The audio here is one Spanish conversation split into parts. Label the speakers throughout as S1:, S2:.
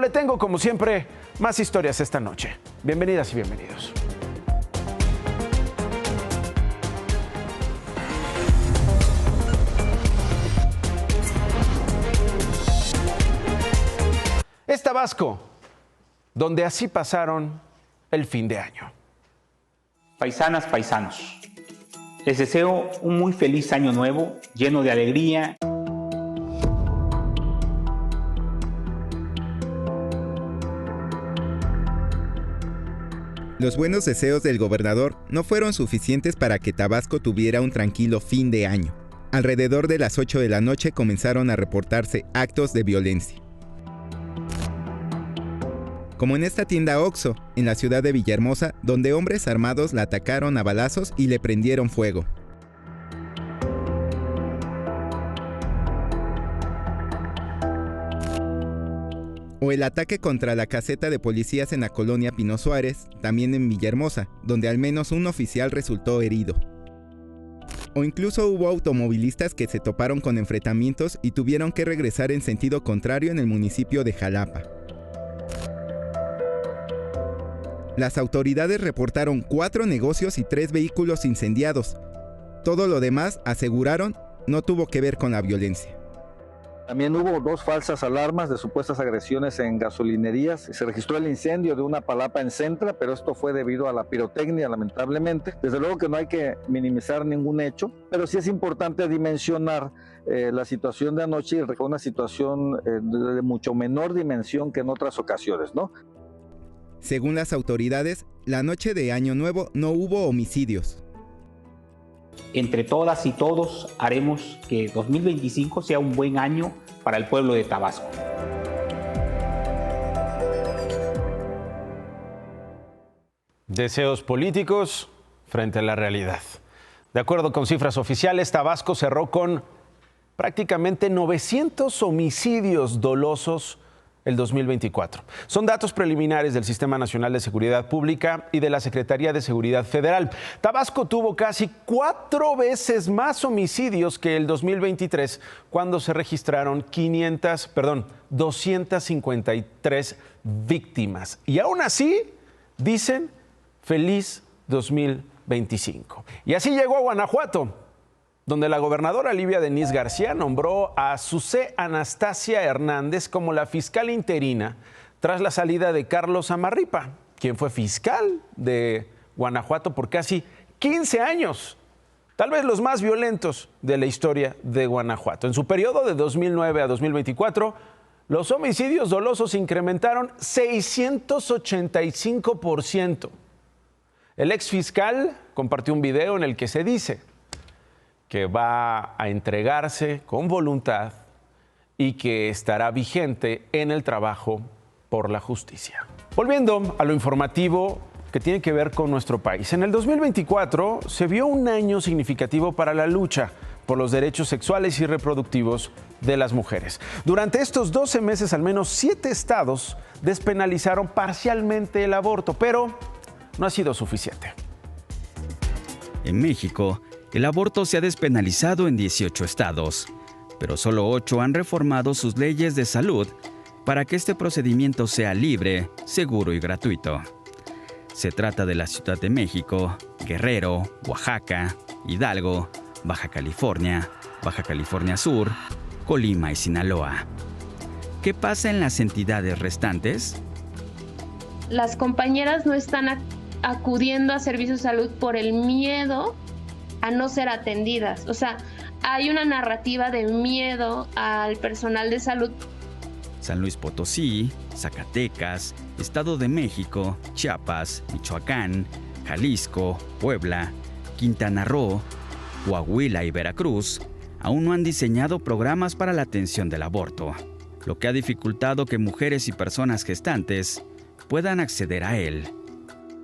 S1: le tengo, como siempre, más historias esta noche. Bienvenidas y bienvenidos. Es Tabasco, donde así pasaron el fin de año.
S2: Paisanas, paisanos, les deseo un muy feliz año nuevo, lleno de alegría.
S3: Los buenos deseos del gobernador no fueron suficientes para que Tabasco tuviera un tranquilo fin de año. Alrededor de las 8 de la noche comenzaron a reportarse actos de violencia. Como en esta tienda Oxxo, en la ciudad de Villahermosa, donde hombres armados la atacaron a balazos y le prendieron fuego. O el ataque contra la caseta de policías en la colonia Pino Suárez, también en Villahermosa, donde al menos un oficial resultó herido. O incluso hubo automovilistas que se toparon con enfrentamientos y tuvieron que regresar en sentido contrario en el municipio de Jalapa. Las autoridades reportaron 4 negocios y 3 vehículos incendiados. Todo lo demás, aseguraron, no tuvo que ver con la violencia.
S4: También hubo 2 falsas alarmas de supuestas agresiones en gasolinerías. Se registró el incendio de una palapa en Centra, pero esto fue debido a la pirotecnia, lamentablemente. Desde luego que no hay que minimizar ningún hecho, pero sí es importante dimensionar la situación de anoche y una situación de mucho menor dimensión que en otras ocasiones, ¿no?
S3: Según las autoridades, la noche de Año Nuevo no hubo homicidios.
S2: Entre todas y todos haremos que 2025 sea un buen año para el pueblo de Tabasco.
S1: Deseos políticos frente a la realidad. De acuerdo con cifras oficiales, Tabasco cerró con prácticamente 900 homicidios dolosos el 2024. Son datos preliminares del Sistema Nacional de Seguridad Pública y de la Secretaría de Seguridad Federal. Tabasco tuvo casi 4 veces más homicidios que el 2023, cuando se registraron 253 víctimas. Y aún así, dicen, feliz 2025. Y así llegó a Guanajuato, donde la gobernadora Livia Denisse García nombró a Susé Anastasia Hernández como la fiscal interina tras la salida de Carlos Amarripa, quien fue fiscal de Guanajuato por casi 15 años, tal vez los más violentos de la historia de Guanajuato. En su periodo de 2009 a 2024, los homicidios dolosos incrementaron 685%. El exfiscal compartió un video en el que se dice que va a entregarse con voluntad y que estará vigente en el trabajo por la justicia. Volviendo a lo informativo que tiene que ver con nuestro país. En el 2024 se vio un año significativo para la lucha por los derechos sexuales y reproductivos de las mujeres. Durante estos 12 meses, al menos 7 estados despenalizaron parcialmente el aborto, pero no ha sido suficiente.
S5: En México, el aborto se ha despenalizado en 18 estados, pero solo 8 han reformado sus leyes de salud para que este procedimiento sea libre, seguro y gratuito. Se trata de la Ciudad de México, Guerrero, Oaxaca, Hidalgo, Baja California Sur, Colima y Sinaloa. ¿Qué pasa en las entidades restantes?
S6: Las compañeras no están acudiendo a servicios de salud por el miedo a no ser atendidas. O sea, hay una narrativa de miedo al personal de salud.
S5: San Luis Potosí, Zacatecas, Estado de México, Chiapas, Michoacán, Jalisco, Puebla, Quintana Roo, Coahuila y Veracruz aún no han diseñado programas para la atención del aborto, lo que ha dificultado que mujeres y personas gestantes puedan acceder a él.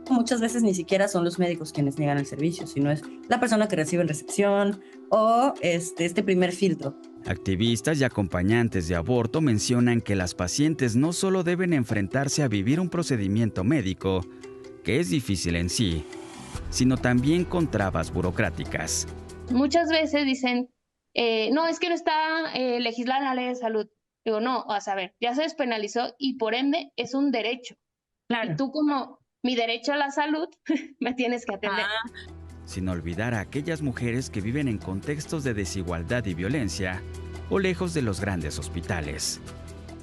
S7: Muchas veces ni siquiera son los médicos quienes niegan el servicio, sino es la persona que recibe en recepción o este primer filtro.
S5: Activistas y acompañantes de aborto mencionan que las pacientes no solo deben enfrentarse a vivir un procedimiento médico, que es difícil en sí, sino también con trabas burocráticas.
S6: Muchas veces dicen, no, es que no está legislada la ley de salud. Digo, no, a saber, ya se despenalizó y por ende es un derecho.
S7: Claro.
S6: Y tú como mi derecho a la salud, me tienes que atender.
S5: Sin olvidar a aquellas mujeres que viven en contextos de desigualdad y violencia o lejos de los grandes hospitales.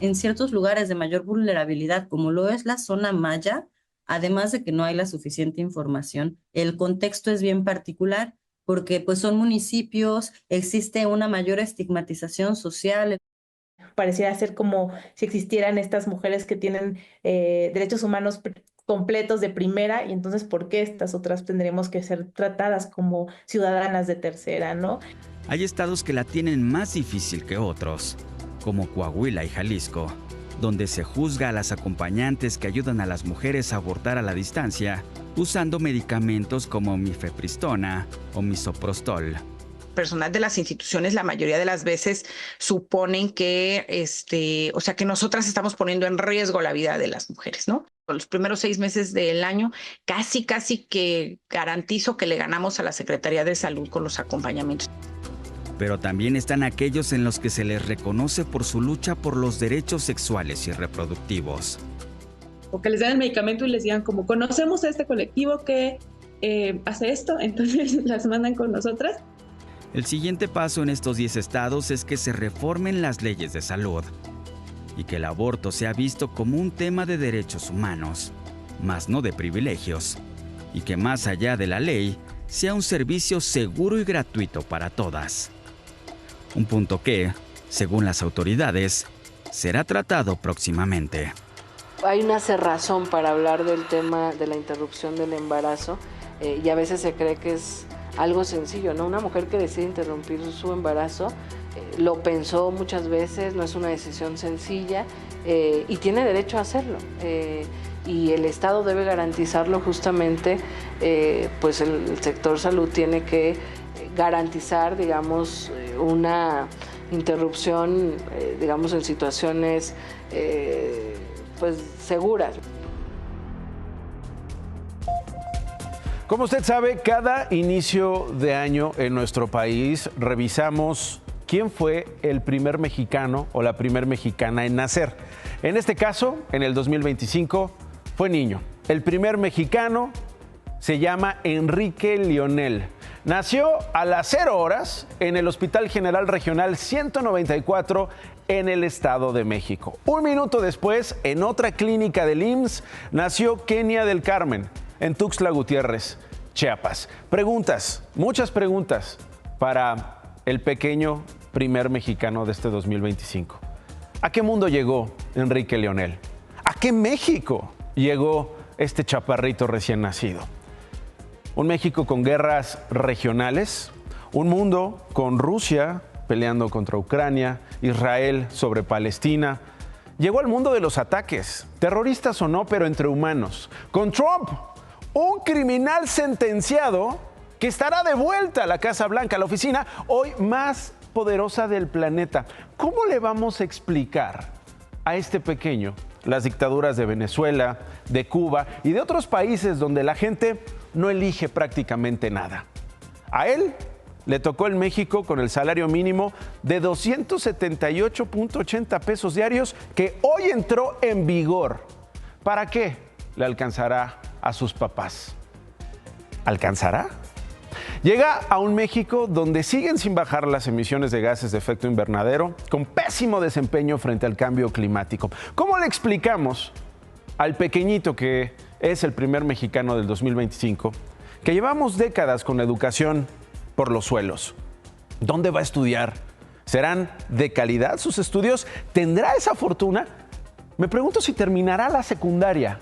S7: En ciertos lugares de mayor vulnerabilidad, como lo es la zona maya, además de que no hay la suficiente información, el contexto es bien particular porque pues son municipios, existe una mayor estigmatización social.
S8: Pareciera ser como si existieran estas mujeres que tienen derechos humanos completos de primera, y entonces ¿por qué estas otras tendremos que ser tratadas como ciudadanas de tercera, no?
S5: Hay estados que la tienen más difícil que otros, como Coahuila y Jalisco, donde se juzga a las acompañantes que ayudan a las mujeres a abortar a la distancia usando medicamentos como mifepristona o misoprostol.
S9: Personal de las instituciones la mayoría de las veces suponen que, que nosotras estamos poniendo en riesgo la vida de las mujeres, ¿no? Los primeros 6 meses del año casi que garantizo que le ganamos a la Secretaría de Salud con los acompañamientos.
S5: Pero también están aquellos en los que se les reconoce por su lucha por los derechos sexuales y reproductivos.
S10: O que les den el medicamento y les digan como, conocemos a este colectivo que hace esto, entonces las mandan con nosotras.
S5: El siguiente paso en estos 10 estados es que se reformen las leyes de salud y que el aborto sea visto como un tema de derechos humanos, más no de privilegios, y que más allá de la ley sea un servicio seguro y gratuito para todas. Un punto que, según las autoridades, será tratado próximamente.
S11: Hay una cerrazón para hablar del tema de la interrupción del embarazo y a veces se cree que es algo sencillo, ¿no? Una mujer que decide interrumpir su embarazo lo pensó muchas veces, no es una decisión sencilla y tiene derecho a hacerlo. Y el Estado debe garantizarlo justamente, pues el sector salud tiene que garantizar, digamos, una interrupción, digamos, en situaciones pues seguras.
S1: Como usted sabe, cada inicio de año en nuestro país revisamos quién fue el primer mexicano o la primer mexicana en nacer. En este caso, en el 2025, fue niño. El primer mexicano se llama Enrique Lionel. Nació a las 0 horas en el Hospital General Regional 194 en el Estado de México. 1 minuto después, en otra clínica del IMSS, nació Kenia del Carmen, en Tuxtla Gutiérrez, Chiapas. Preguntas, muchas preguntas para el pequeño primer mexicano de este 2025. ¿A qué mundo llegó Enrique Lionel? ¿A qué México llegó este chaparrito recién nacido? Un México con guerras regionales, un mundo con Rusia peleando contra Ucrania, Israel sobre Palestina. Llegó al mundo de los ataques, terroristas o no, pero entre humanos. Con Trump, un criminal sentenciado que estará de vuelta a la Casa Blanca, a la oficina hoy más poderosa del planeta. ¿Cómo le vamos a explicar a este pequeño las dictaduras de Venezuela, de Cuba y de otros países donde la gente no elige prácticamente nada? A él le tocó en México con el salario mínimo de 278.80 pesos diarios que hoy entró en vigor. ¿Para qué le alcanzará a sus papás? ¿Alcanzará? Llega a un México donde siguen sin bajar las emisiones de gases de efecto invernadero, con pésimo desempeño frente al cambio climático. ¿Cómo le explicamos al pequeñito que es el primer mexicano del 2025 que llevamos décadas con educación por los suelos? ¿Dónde va a estudiar? ¿Serán de calidad sus estudios? ¿Tendrá esa fortuna? Me pregunto si terminará la secundaria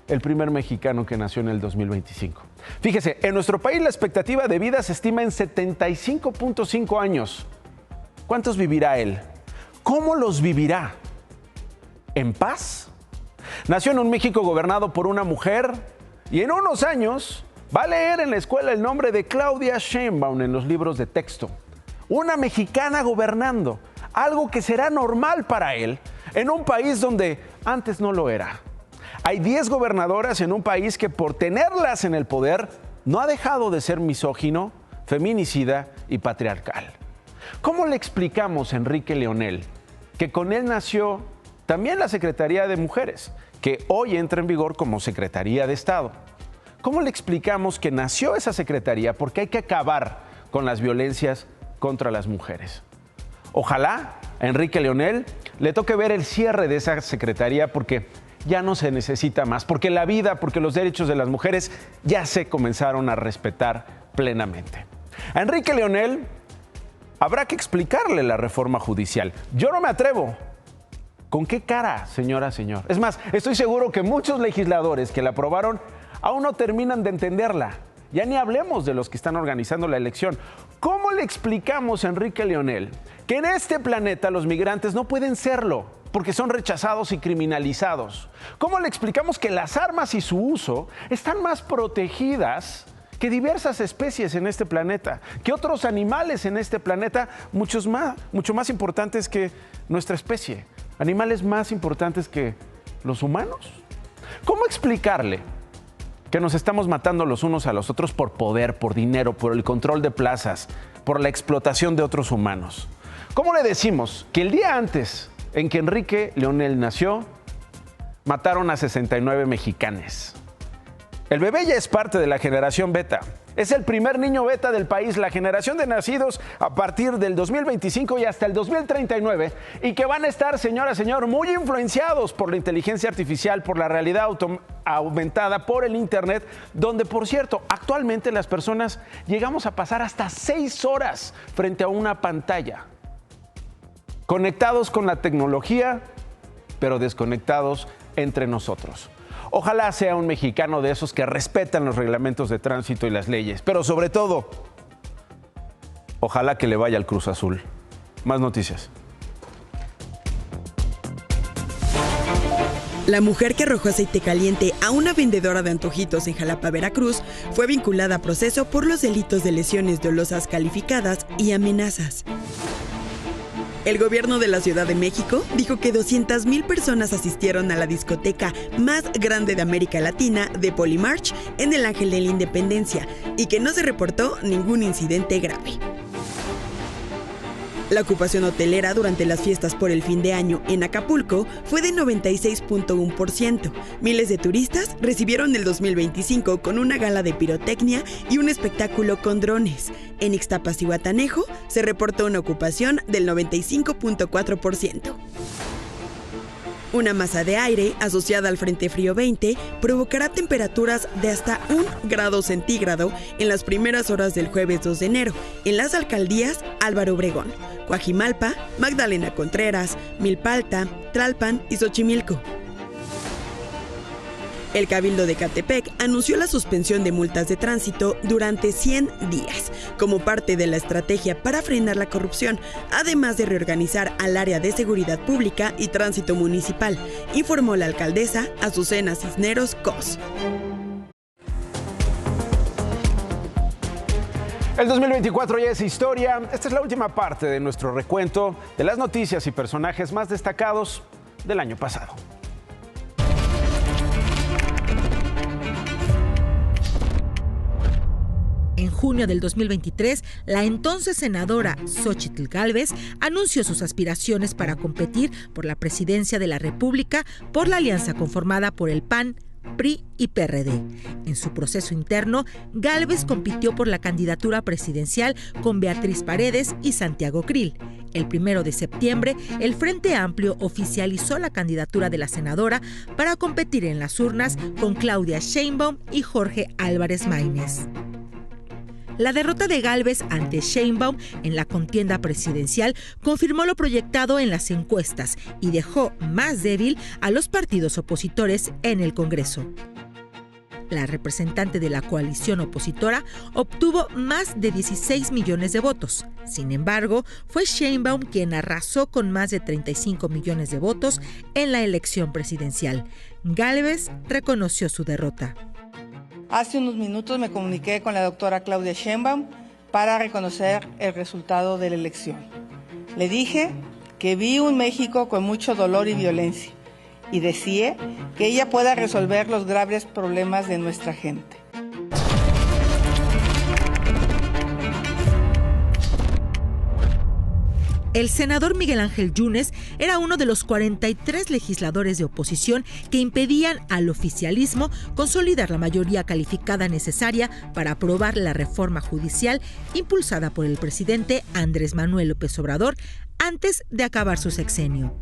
S1: el primer mexicano que nació en el 2025. Fíjese, en nuestro país la expectativa de vida se estima en 75.5 años. ¿Cuántos vivirá él? ¿Cómo los vivirá? ¿En paz? Nació en un México gobernado por una mujer y en unos años va a leer en la escuela el nombre de Claudia Sheinbaum en los libros de texto. Una mexicana gobernando, algo que será normal para él en un país donde antes no lo era. Hay 10 gobernadoras en un país que por tenerlas en el poder no ha dejado de ser misógino, feminicida y patriarcal. ¿Cómo le explicamos a Enrique Lionel que con él nació también la Secretaría de Mujeres, que hoy entra en vigor como Secretaría de Estado. ¿Cómo le explicamos que nació esa secretaría? Porque hay que acabar con las violencias contra las mujeres. Ojalá a Enrique Leonel le toque ver el cierre de esa secretaría, porque ya no se necesita más, porque la vida, porque los derechos de las mujeres ya se comenzaron a respetar plenamente. A Enrique Leonel habrá que explicarle la reforma judicial. Yo no me atrevo. ¿Con qué cara, señora, señor? Es más, estoy seguro que muchos legisladores que la aprobaron aún no terminan de entenderla. Ya ni hablemos de los que están organizando la elección. ¿Cómo le explicamos a Enrique Leonel que en este planeta los migrantes no pueden serlo porque son rechazados y criminalizados? ¿Cómo le explicamos que las armas y su uso están más protegidas que diversas especies en este planeta, que otros animales en este planeta, mucho más importantes que nuestra especie, animales más importantes que los humanos? ¿Cómo explicarle que nos estamos matando los unos a los otros por poder, por dinero, por el control de plazas, por la explotación de otros humanos? ¿Cómo le decimos que el día antes en que Enrique Leonel nació, mataron a 69 mexicanos? El bebé ya es parte de la generación beta. Es el primer niño beta del país, la generación de nacidos a partir del 2025 y hasta el 2039, y que van a estar, señora, señor, muy influenciados por la inteligencia artificial, por la realidad aumentada, por el Internet, donde, por cierto, actualmente las personas llegamos a pasar hasta 6 horas frente a una pantalla, conectados con la tecnología, pero desconectados entre nosotros. Ojalá sea un mexicano de esos que respetan los reglamentos de tránsito y las leyes, pero sobre todo, ojalá que le vaya al Cruz Azul. Más noticias.
S12: La mujer que arrojó aceite caliente a una vendedora de antojitos en Jalapa, Veracruz, fue vinculada a proceso por los delitos de lesiones dolosas calificadas y amenazas. El gobierno de la Ciudad de México dijo que 200,000 personas asistieron a la discoteca más grande de América Latina de Polymarch en el Ángel de la Independencia y que no se reportó ningún incidente grave. La ocupación hotelera durante las fiestas por el fin de año en Acapulco fue de 96.1%. Miles de turistas recibieron el 2025 con una gala de pirotecnia y un espectáculo con drones. En Ixtapas y Guatanejo se reportó una ocupación del 95.4%. Una masa de aire asociada al Frente Frío 20 provocará temperaturas de hasta 1 grado centígrado en las primeras horas del jueves 2 de enero en las alcaldías Álvaro Obregón, Coajimalpa, Magdalena Contreras, Milpalta, Tlalpan y Xochimilco. El Cabildo de Ecatepec anunció la suspensión de multas de tránsito durante 100 días, como parte de la estrategia para frenar la corrupción, además de reorganizar al área de seguridad pública y tránsito municipal, informó la alcaldesa Azucena Cisneros Cos.
S1: El 2024 ya es historia. Esta es la última parte de nuestro recuento de las noticias y personajes más destacados del año pasado.
S13: En junio del 2023, la entonces senadora Xóchitl Gálvez anunció sus aspiraciones para competir por la presidencia de la República por la alianza conformada por el PAN, PRI y PRD. En su proceso interno, Gálvez compitió por la candidatura presidencial con Beatriz Paredes y Santiago Krill. El 1 de septiembre, el Frente Amplio oficializó la candidatura de la senadora para competir en las urnas con Claudia Sheinbaum y Jorge Álvarez Maínez. La derrota de Gálvez ante Sheinbaum en la contienda presidencial confirmó lo proyectado en las encuestas y dejó más débil a los partidos opositores en el Congreso. La representante de la coalición opositora obtuvo más de 16 millones de votos. Sin embargo, fue Sheinbaum quien arrasó con más de 35 millones de votos en la elección presidencial. Gálvez reconoció su derrota.
S14: Hace unos minutos me comuniqué con la doctora Claudia Sheinbaum para reconocer el resultado de la elección. Le dije que vi un México con mucho dolor y violencia y deseé que ella pueda resolver los graves problemas de nuestra gente.
S13: El senador Miguel Ángel Yunes era uno de los 43 legisladores de oposición que impedían al oficialismo consolidar la mayoría calificada necesaria para aprobar la reforma judicial impulsada por el presidente Andrés Manuel López Obrador antes de acabar su sexenio.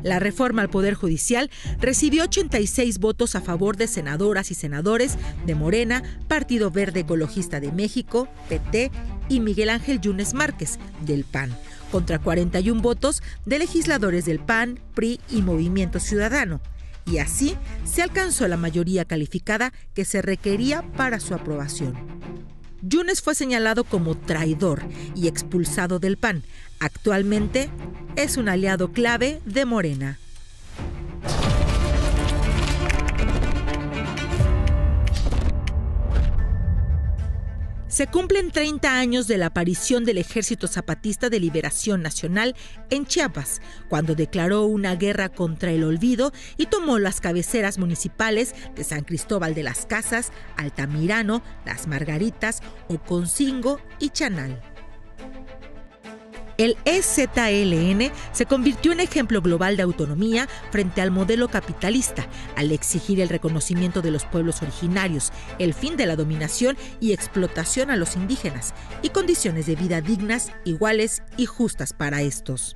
S13: La reforma al Poder Judicial recibió 86 votos a favor de senadoras y senadores de Morena, Partido Verde Ecologista de México, PT, y Miguel Ángel Yunes Márquez, del PAN, contra 41 votos de legisladores del PAN, PRI y Movimiento Ciudadano. Y así se alcanzó la mayoría calificada que se requería para su aprobación. Yunes fue señalado como traidor y expulsado del PAN. Actualmente es un aliado clave de Morena. Se cumplen 30 años de la aparición del Ejército Zapatista de Liberación Nacional en Chiapas, cuando declaró una guerra contra el olvido y tomó las cabeceras municipales de San Cristóbal de las Casas, Altamirano, Las Margaritas, Oconcingo y Chanal. El EZLN se convirtió en ejemplo global de autonomía frente al modelo capitalista, al exigir el reconocimiento de los pueblos originarios, el fin de la dominación y explotación a los indígenas, y condiciones de vida dignas, iguales y justas para estos.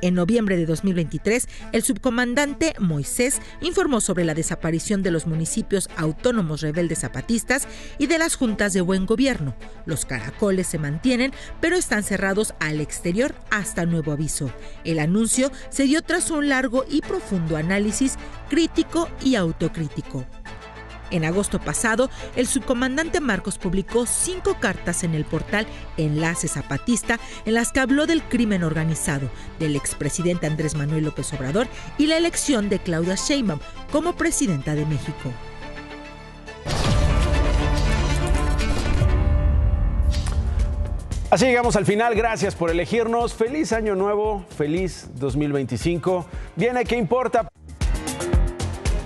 S13: En noviembre de 2023, el subcomandante Moisés informó sobre la desaparición de los municipios autónomos rebeldes zapatistas y de las juntas de buen gobierno. Los caracoles se mantienen, pero están cerrados al exterior hasta nuevo aviso. El anuncio se dio tras un largo y profundo análisis crítico y autocrítico. En agosto pasado, el subcomandante Marcos publicó 5 cartas en el portal Enlace Zapatista en las que habló del crimen organizado, del expresidente Andrés Manuel López Obrador y la elección de Claudia Sheinbaum como presidenta de México.
S1: Así llegamos al final. Gracias por elegirnos. Feliz año nuevo, feliz 2025. Viene ¿Qué importa?